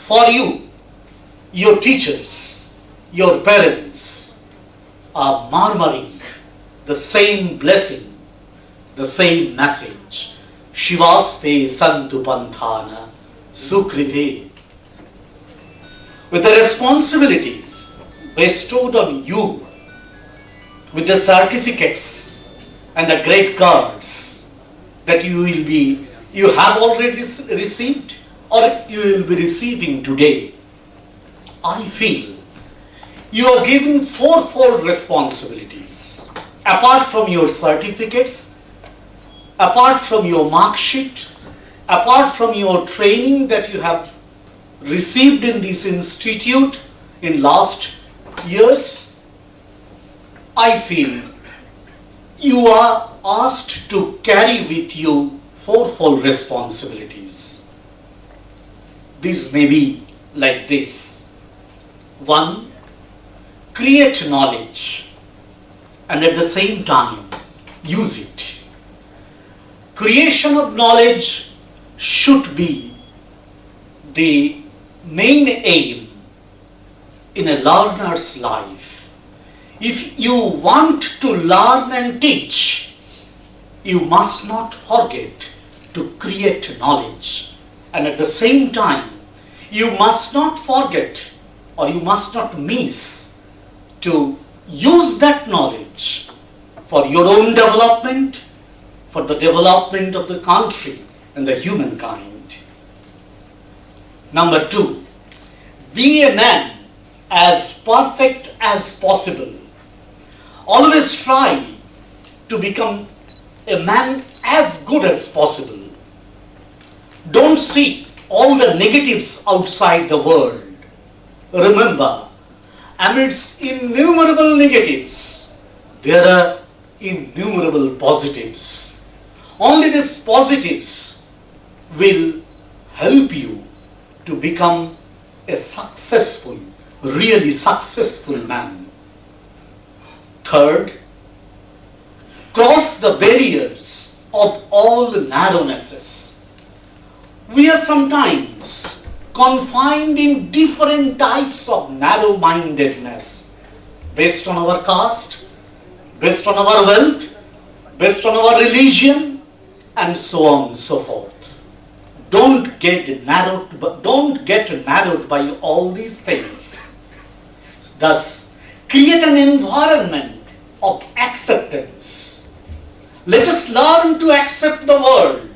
For you, your teachers, your parents are murmuring the same blessing, the same message. Shivaste Santu Panthana Sukrite. With the responsibilities bestowed on you, with the certificates and the great cards that you have already received or you will be receiving today, I feel you are given fourfold responsibilities. Apart from your certificates, apart from your mark sheet, apart from your training that you have received in this institute in last years, I feel you are asked to carry with you fourfold responsibilities. These may be like this. 1. Create knowledge and at the same time use it. Creation of knowledge should be the main aim in a learner's life. If you want to learn and teach, you must not forget to create knowledge. And at the same time, you must not forget or you must not miss to use that knowledge for your own development, for the development of the country and the humankind. Number 2, be a man as perfect as possible. Always try to become a man as good as possible. Don't see all the negatives outside the world. Remember, amidst innumerable negatives, there are innumerable positives. Only these positives will help you to become a successful, really successful man. 3rd, cross the barriers of all narrownesses. We are sometimes confined in different types of narrow-mindedness based on our caste, based on our wealth, based on our religion, and so on and so forth. Don't get narrowed by all these things. Thus, create an environment of acceptance. Let us learn to accept the world.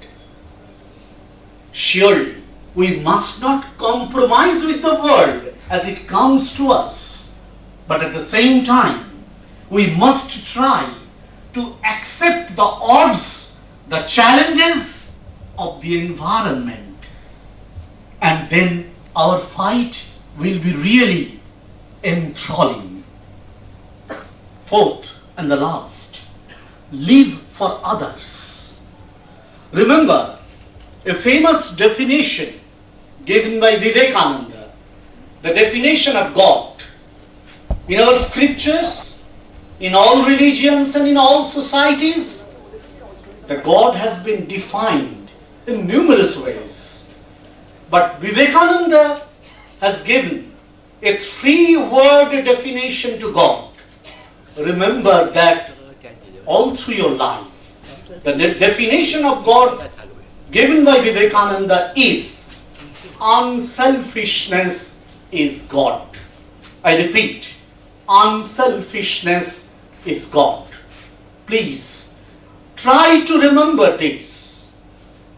Surely, we must not compromise with the world as it comes to us. But at the same time, we must try to accept the odds, the challenges of the environment. And then our fight will be really enthralling. 4th and the last, live for others. Remember a famous definition given by Vivekananda, the definition of God. In our scriptures, in all religions and in all societies, the God has been defined in numerous ways. But Vivekananda has given a 3-word definition to God. Remember that all through your life. The definition of God given by Vivekananda is unselfishness is God. I repeat, unselfishness is God. Please try to remember this.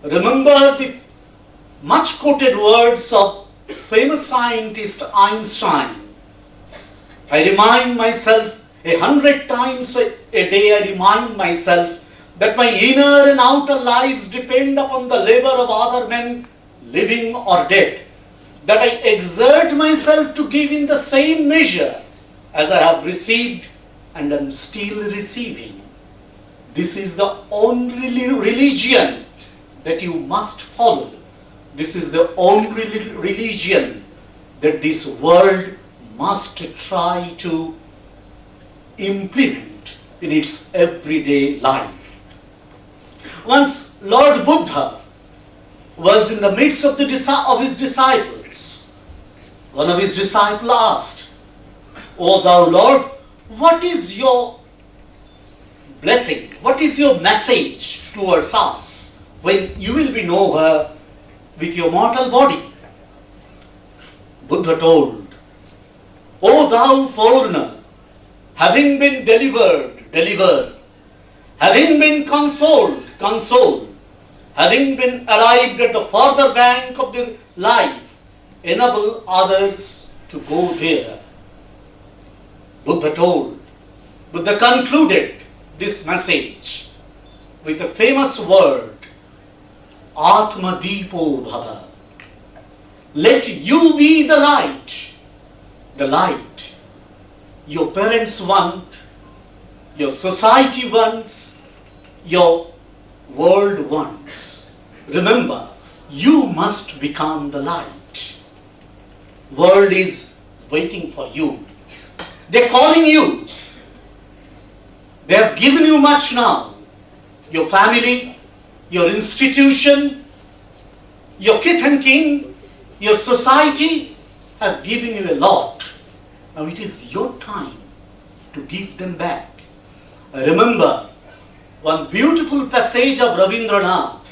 Remember the much quoted words of famous scientist Einstein. I remind myself 100 times a day, I remind myself that my inner and outer lives depend upon the labor of other men, living or dead. That I exert myself to give in the same measure as I have received and am still receiving. This is the only religion that you must follow. This is the only religion that this world must try to implement in its everyday life. Once Lord Buddha was in the midst of his disciples One of his disciples asked, "O thou Lord, what is your blessing? What is your message towards us when you will be nowhere with your mortal body?" Buddha told, "O thou Purna, having been delivered, deliver. Having been consoled, console. Having been arrived at the further bank of the life, enable others to go there." Buddha concluded this message with a famous word, Atma Deepo Bhava. Let you be the light your parents want, your society wants, your world wants. Remember, you must become the light. World is waiting for you. They're calling you. They have given you much now. Your family, your institution, your kith and kin, your society have given you a lot. Now it is your time to give them back. I remember one beautiful passage of Rabindranath.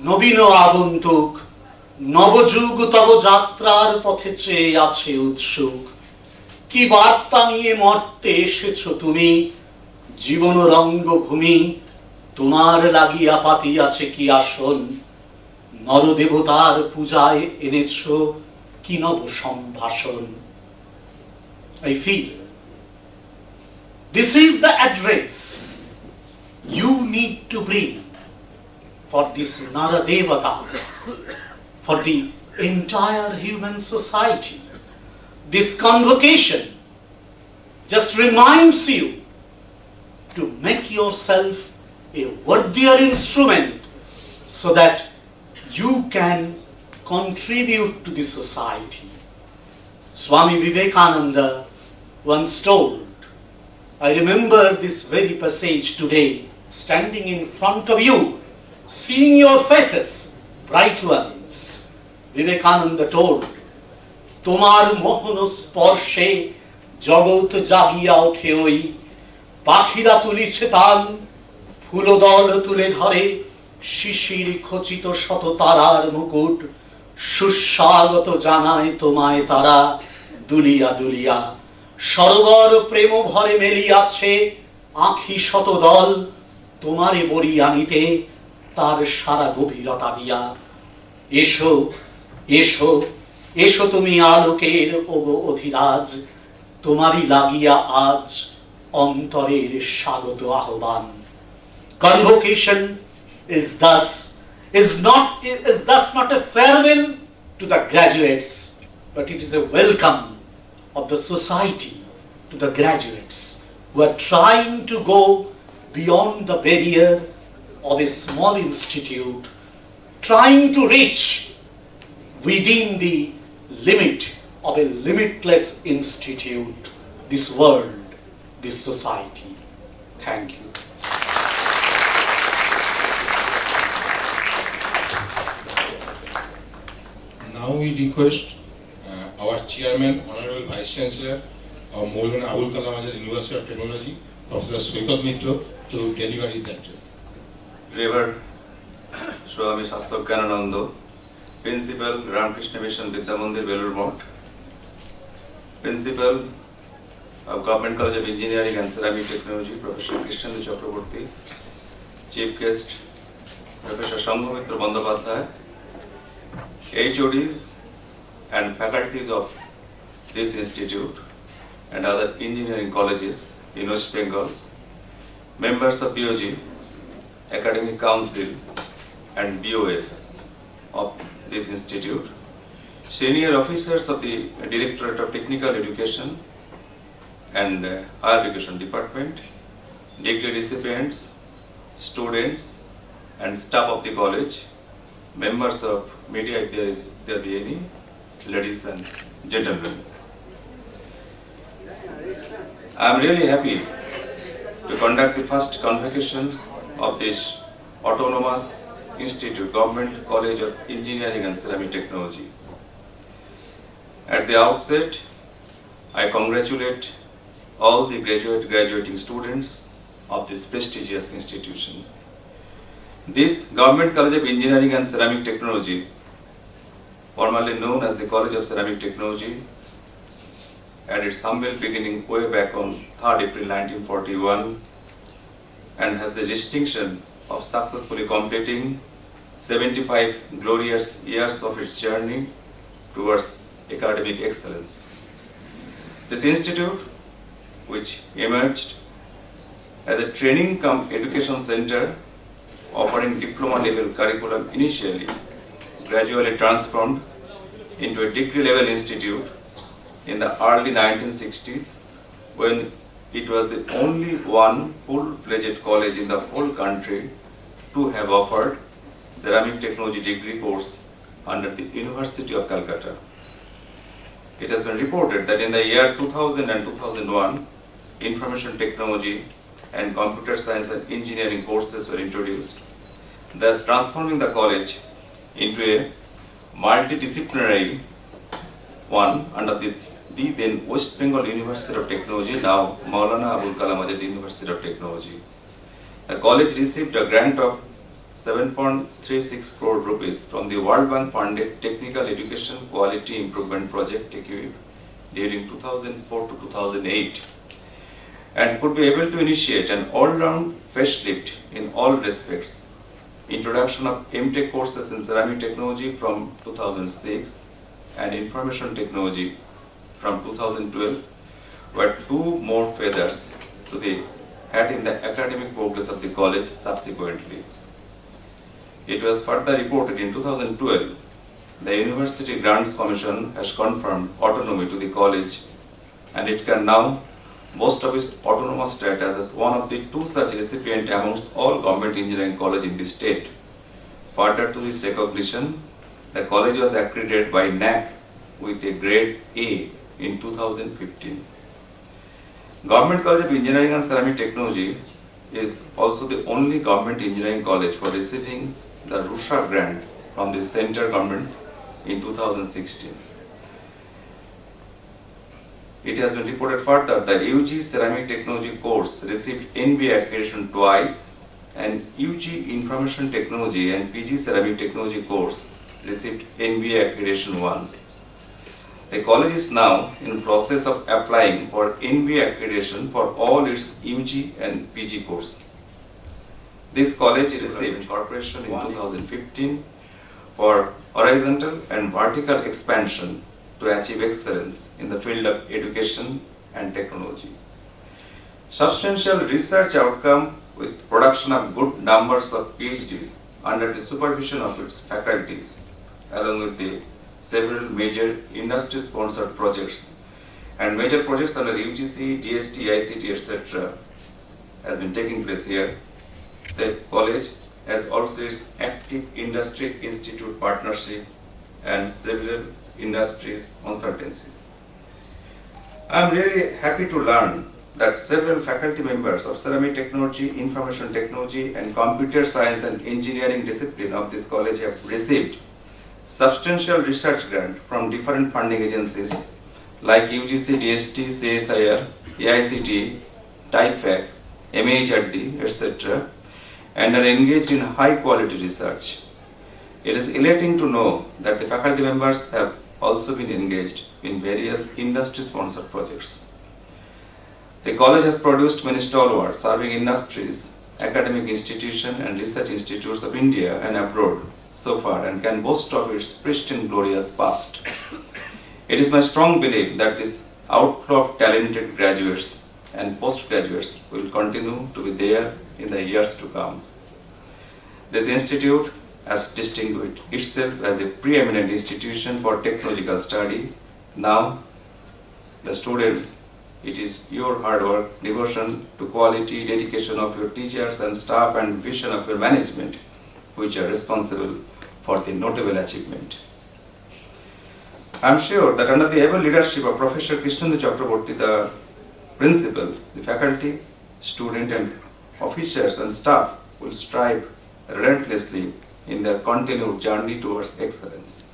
Nobino aguntuk, নবযুগ তব যাত্রার পথে চেয়ে আছে উৎসুক, কি বার্তা নিয়ে মর্তে এসেছো তুমি, জীবন রঙ্গভূমি তোমার লাগিয়া পাতিয়াছে কি আসন, নরদেবতার পূজায় এনেছো কি নব সম্ভাষণ। I feel this is the address you need to bring for this Nara Devata, for the entire human society. This convocation just reminds you to make yourself a worthier instrument so that you can contribute to the society. Swami Vivekananda once told, I remember this very passage today, standing in front of you, seeing your faces, bright ones. Vivekananda told, তোমার মোহন স্পর্শে জগৎ জাগিয়া ওঠে ওই, পাখিরা তুলিছে তান, ফুলদল তুলে ধরে, শিশির খচিত শত তারার মুকুট, সুস্বাগত জানায় তোমায় তারা দুলিয়া দুলিয়া, সরোবর প্রেম ভরে মেলিয়াছে আঁখি শত দল, তোমারে বরিয়া নিতে তার সারা গভীরতা দিয়া। এসো এসো এসো তুমি আলোকের ওগো অধিরাজ, তোমারই লাগিয়া আজ অন্তরের স্বাগত আহ্বান। Convocation is thus not a farewell to the graduates, but it is a welcome of the society to the graduates who are trying to go beyond the barrier of a small institute, trying to reach within the limit of a limitless institute, this world, this society. Thank you. Now we request our chairman, Honorable Vice Chancellor of Maulana Abul Kalam Azad University of Technology, Professor Soikat Mitra, to deliver his address. Revered Swami Shastokyanananda, Principal, Ramakrishna Mission Vidya Mandir, Belur Mott, Principal of Government College of Engineering and Ceramic Technology, Professor Krishnendu Chakraborty, Chief Guest, Professor Shambhamitra Bandyopadhyay, HODs and faculties of this institute and other engineering colleges in West Bengal, members of BOG, Academic Council and BOS of this institute, senior officers of the Directorate of Technical Education and Higher Education Department, degree recipients, students and staff of the college, members of media if there be any, ladies and gentlemen. I am really happy to conduct the first convocation of this autonomous institute, Government College of Engineering and Ceramic Technology. At the outset, I congratulate all the graduating students of this prestigious institution. This Government College of Engineering and Ceramic Technology, formerly known as the College of Ceramic Technology, had its humble beginning way back on 3rd April 1941 and has the distinction of successfully completing 75 glorious years of its journey towards academic excellence. This institute, which emerged as a training cum education center offering diploma level curriculum initially, gradually transformed into a degree level institute in the early 1960s, when it was the only one full-fledged college in the whole country to have offered ceramic technology degree course under the University of Calcutta. It has been reported that in the year 2000 and 2001, information technology and computer science and engineering courses were introduced, thus transforming the college into a multidisciplinary one under the then West Bengal University of Technology, now Maulana Abul Kalam Azad University of Technology. The college received a grant of 7.36 crore rupees from the World Bank funded Technical Education Quality Improvement Project TEQIP during 2004 to 2008, and could be able to initiate an all-round facelift in all respects. Introduction of MTech courses in ceramic technology from 2006 and information technology from 2012 were two more feathers to the hat in the academic progress of the college subsequently. It was further reported in 2012 the University Grants Commission has confirmed autonomy to the college, and it can now boast of its autonomous status as one of the two such recipients amongst all government engineering colleges in the state. Further to this recognition, the college was accredited by NAC with a grade A in 2015. Government College of Engineering and Ceramic Technology is also the only government engineering college for receiving the Rusha grant from the central government in 2016. It has been reported further that UG Ceramic Technology course received NBA accreditation twice, and UG Information Technology and PG Ceramic Technology course received NBA accreditation 1. The college is now in process of applying for NBA accreditation for all its UG and PG courses. This college received incorporation in 2015 for horizontal and vertical expansion to achieve excellence in the field of education and technology. Substantial research outcome with production of good numbers of PhDs under the supervision of its faculties, along with the several major industry-sponsored projects and major projects under UGC, DST, ICT, etc. has been taking place here. The college has also its active industry institute partnership and several industries consultancies. I am really happy to learn that several faculty members of ceramic technology, information technology, and computer science and engineering discipline of this college have received substantial research grant from different funding agencies like UGC, DST, CSIR, AICT, TIFAC, MHRD, etc., and are engaged in high quality research. It is elating to know that the faculty members have also been engaged in various industry sponsored projects. The college has produced many stalwarts serving industries, academic institutions and research institutes of India and abroad so far, and can boast of its pristine, glorious past. It is my strong belief that this outflow of talented graduates and postgraduates will continue to be there in the years to come. This institute has distinguished itself as a preeminent institution for technological study. Now, the students, it is your hard work, devotion to quality, dedication of your teachers and staff, and vision of your management which are responsible for the notable achievement. I am sure that under the able leadership of Professor Krishnendu Chakraborty, the principal, the faculty, student and officers and staff will strive relentlessly in their continued journey towards excellence.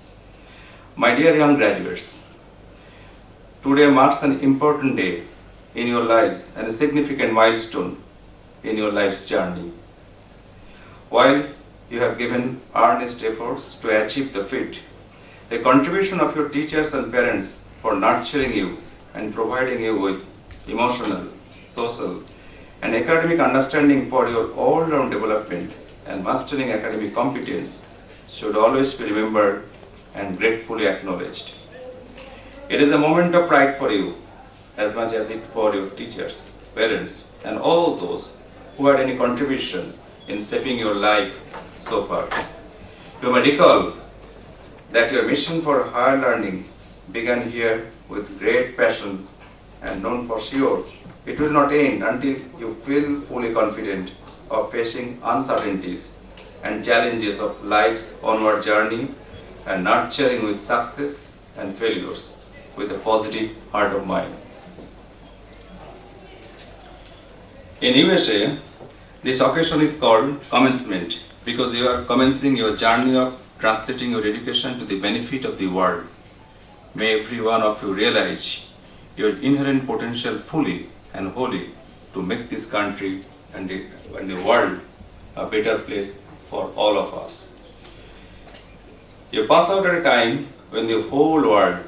My dear young graduates, Today marks an important day in your lives and a significant milestone in your life's journey. While you have given earnest efforts to achieve the feat, the contribution of your teachers and parents for nurturing you and providing you with emotional, social, and academic understanding for your all-round development and mastering academic competence should always be remembered and gratefully acknowledged. It is a moment of pride for you as much as it for your teachers, parents, and all those who had any contribution in shaping your life so far. You may recall that your mission for higher learning began here with great passion and known for sure it will not end until you feel fully confident of facing uncertainties and challenges of life's onward journey and nurturing with success and failures with a positive heart of mind. In USA, this occasion is called commencement because you are commencing your journey of translating your education to the benefit of the world. May every one of you realize your inherent potential fully and wholly to make this country and the world a better place for all of us. You pass out at a time when the whole world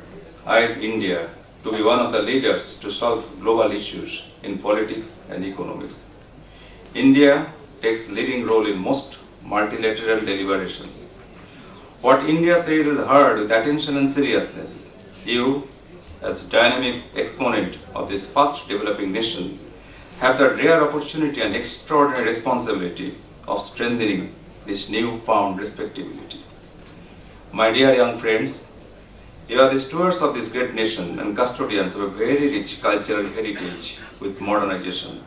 eyes India to be one of the leaders to solve global issues in politics and economics. India takes leading role in most multilateral deliberations. What India says is heard with attention and seriousness. You, as dynamic exponent of this fast developing nation, have the rare opportunity and extraordinary responsibility of strengthening this newfound respectability. My dear young friends, you are the stewards of this great nation and custodians of a very rich cultural heritage with modernization.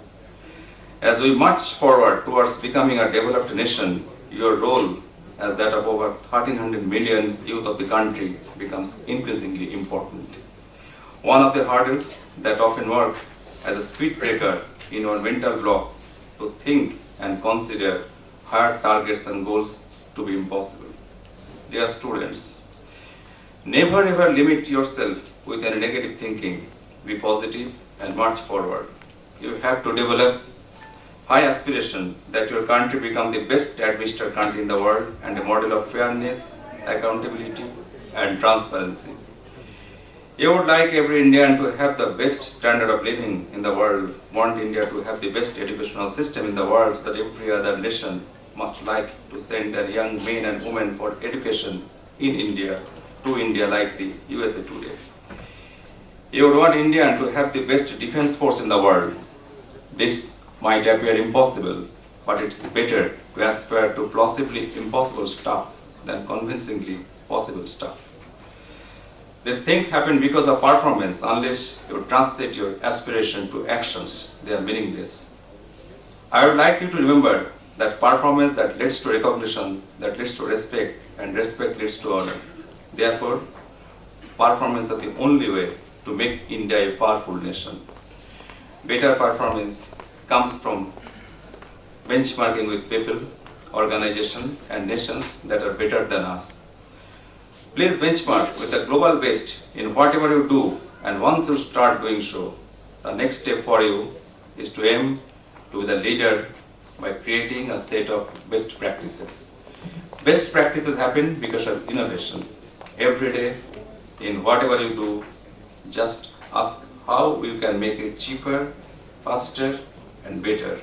As we march forward towards becoming a developed nation, your role as that of over 1,300 million youth of the country becomes increasingly important. One of the hurdles that often work as a speed breaker in our mental block to think and consider higher targets and goals to be impossible. Dear students, never ever limit yourself with any negative thinking. Be positive and march forward. You have to develop high aspiration that your country become the best administered country in the world and a model of fairness, accountability, and transparency. You would like every Indian to have the best standard of living in the world, want India to have the best educational system in the world so that every other nation must like to send their young men and women for education in India, to India like the USA today. You would want India to have the best defense force in the world. This might appear impossible, but it's better to aspire to plausibly impossible stuff than convincingly possible stuff. These things happen because of performance. Unless you translate your aspiration to actions, they are meaningless. I would like you to remember that performance that leads to recognition, that leads to respect, and respect leads to honor. Therefore, performance is the only way to make India a powerful nation. Better performance comes from benchmarking with people, organizations, and nations that are better than us. Please benchmark with the global best in whatever you do, and once you start doing so, the next step for you is to aim to be the leader by creating a set of best practices. Best practices happen because of innovation. Every day, in whatever you do, just ask how you can make it cheaper, faster, and better.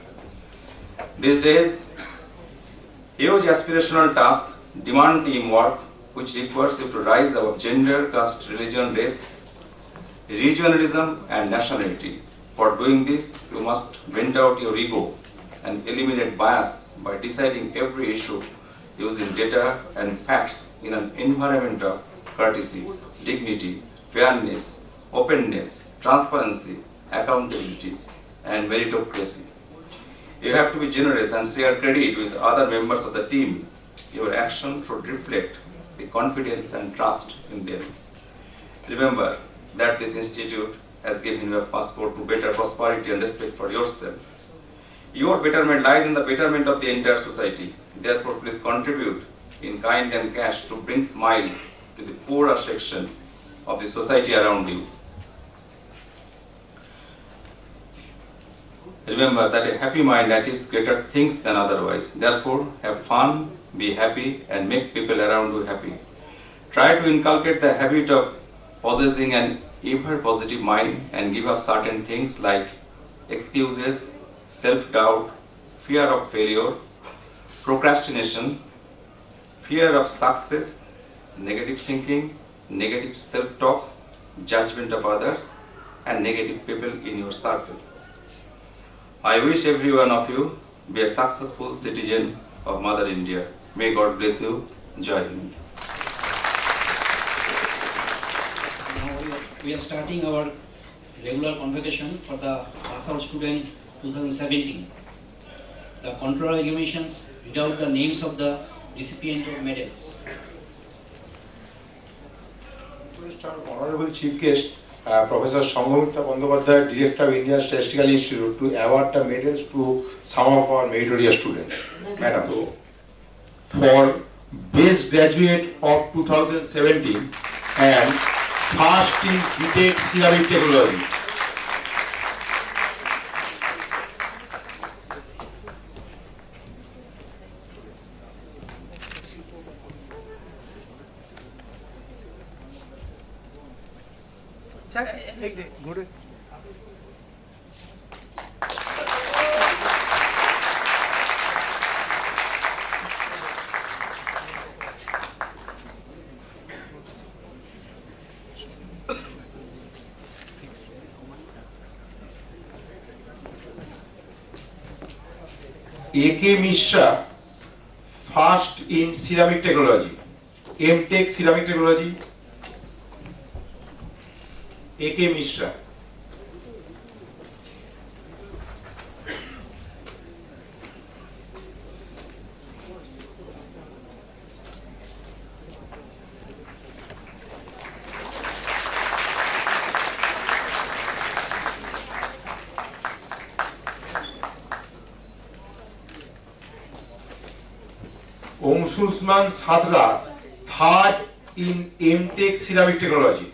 These days, huge aspirational tasks demand teamwork, which requires you to rise above gender, caste, religion, race, regionalism, and nationality. For doing this, you must vent out your ego and eliminate bias by deciding every issue using data and facts in an environment of courtesy, dignity, fairness, openness, transparency, accountability, and meritocracy. You have to be generous and share credit with other members of the team. Your action should reflect the confidence and trust in them. Remember that this institute has given you a passport to better prosperity and respect for yourself. Your betterment lies in the betterment of the entire society. Therefore, please contribute in kind and cash to bring smiles to the poorer section of the society around you. Remember that a happy mind achieves greater things than otherwise. Therefore, have fun, be happy, and make people around you happy. Try to inculcate the habit of possessing an ever positive mind and give up certain things like excuses, self-doubt, fear of failure, procrastination, fear of success, negative thinking, negative self-talks, judgment of others, and negative people in your circle. I wish every one of you be a successful citizen of Mother India. May God bless you. Jai Hind. Now we are starting our regular convocation for the Pass Out Student 2017. The controller examinations read out the names of the recipients of medals. Honorable Chief Guest, Professor Sanghamitra Bandyopadhyay, Director of Indian Statistical Institute, to award the medals to some of our meritorious students. Madam, for Best Graduate of 2017 and First in GCECT Ceramic Technology. A.K. Mishra, first in ceramic technology. M.Tech ceramic technology. A.K. Mishra. Omsusman Sadra, third in M.Tech ceramic technology.